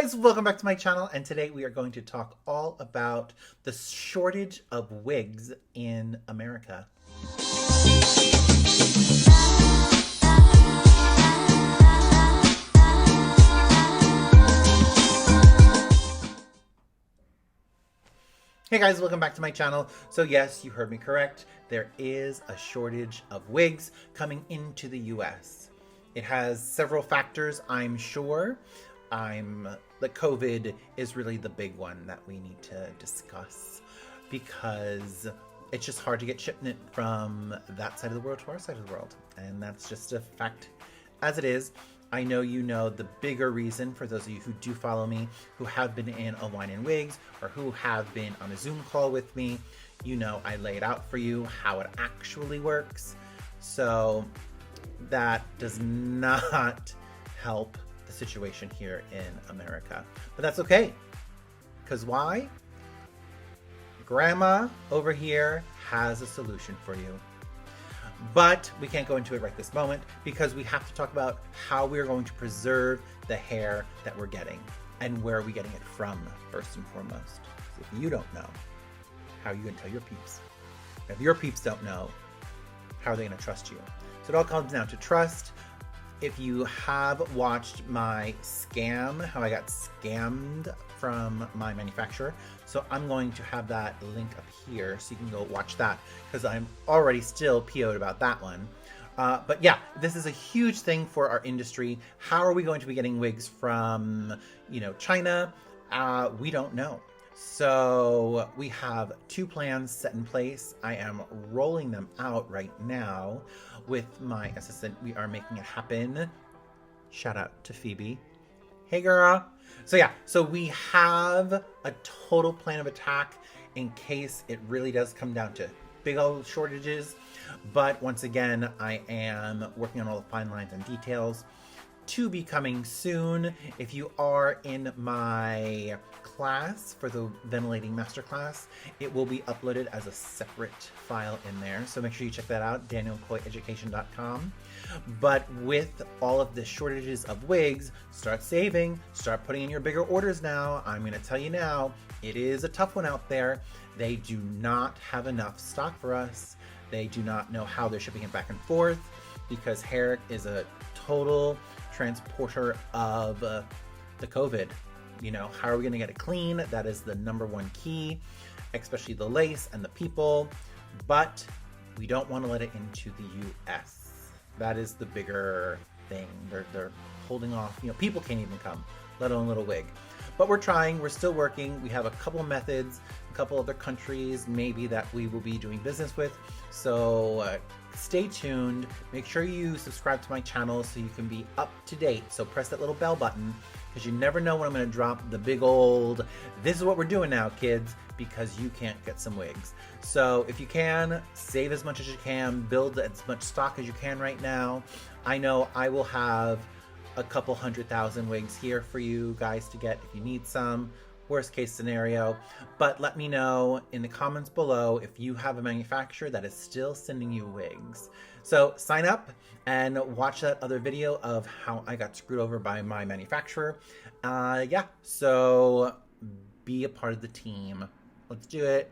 guys, welcome back to my channel, and today we are going to talk all about the shortage of wigs in America. Hey guys, welcome back to my channel. So yes, you heard me correct. There is a shortage of wigs coming into the US. It has several factors, I'm sure. The COVID is really the big one that we need to discuss, because it's just hard to get shipment from that side of the world to our side of the world. And that's just a fact as it is. I know you know the bigger reason, for those of you who do follow me, who have been in a wine and wigs, or who have been on a Zoom call with me. You know I lay it out for you how it actually works. So that does not help the situation here in America. But that's okay. Because why? Grandma over here has a solution for you. But we can't go into it right this moment, because we have to talk about how we're going to preserve the hair that we're getting, and where are we getting it from, first and foremost. If you don't know, how are you going to tell your peeps? If your peeps don't know, how are they going to trust you? So it all comes down to trust. If you have watched my scam, how I got scammed from my manufacturer, so I'm going to have that link up here so you can go watch that, because I'm already still PO'd about that one. But yeah, this is a huge thing for our industry. How are we going to be getting wigs from, China? We don't know. So we have two plans set in place. I am rolling them out right now with my assistant. We are making it happen. Shout out to Phoebe. Hey girl. So yeah, so we have a total plan of attack in case it really does come down to big old shortages. But once again, I am working on all the fine lines and details to be coming soon. If you are in my class for the ventilating masterclass, it will be uploaded as a separate file in there. So make sure you check that out, danielkoyeeducation.com. But with all of the shortages of wigs, start saving, start putting in your bigger orders now. I'm going to tell you now, it is a tough one out there. They do not have enough stock for us. They do not know how they're shipping it back and forth, because hair is a total transporter of the COVID. How are we going to get it clean? That is the number one key, especially the lace and the people. But we don't want to let it into the US. That is the bigger thing. They're holding off. People can't even come, let alone a little wig. But we're trying, we're still working. We have a couple methods, a couple other countries maybe that we will be doing business with. So stay tuned. Make sure you subscribe to my channel so you can be up to date. So press that little bell button, because you never know when I'm going to drop the big old, this is what we're doing now, kids, because you can't get some wigs. So if you can, save as much as you can, build as much stock as you can right now. I know I will have a couple 100,000 wigs here for you guys to get if you need some. Worst case scenario. But let me know in the comments below if you have a manufacturer that is still sending you wigs. So sign up and watch that other video of how I got screwed over by my manufacturer. Yeah, so be a part of the team. Let's do it.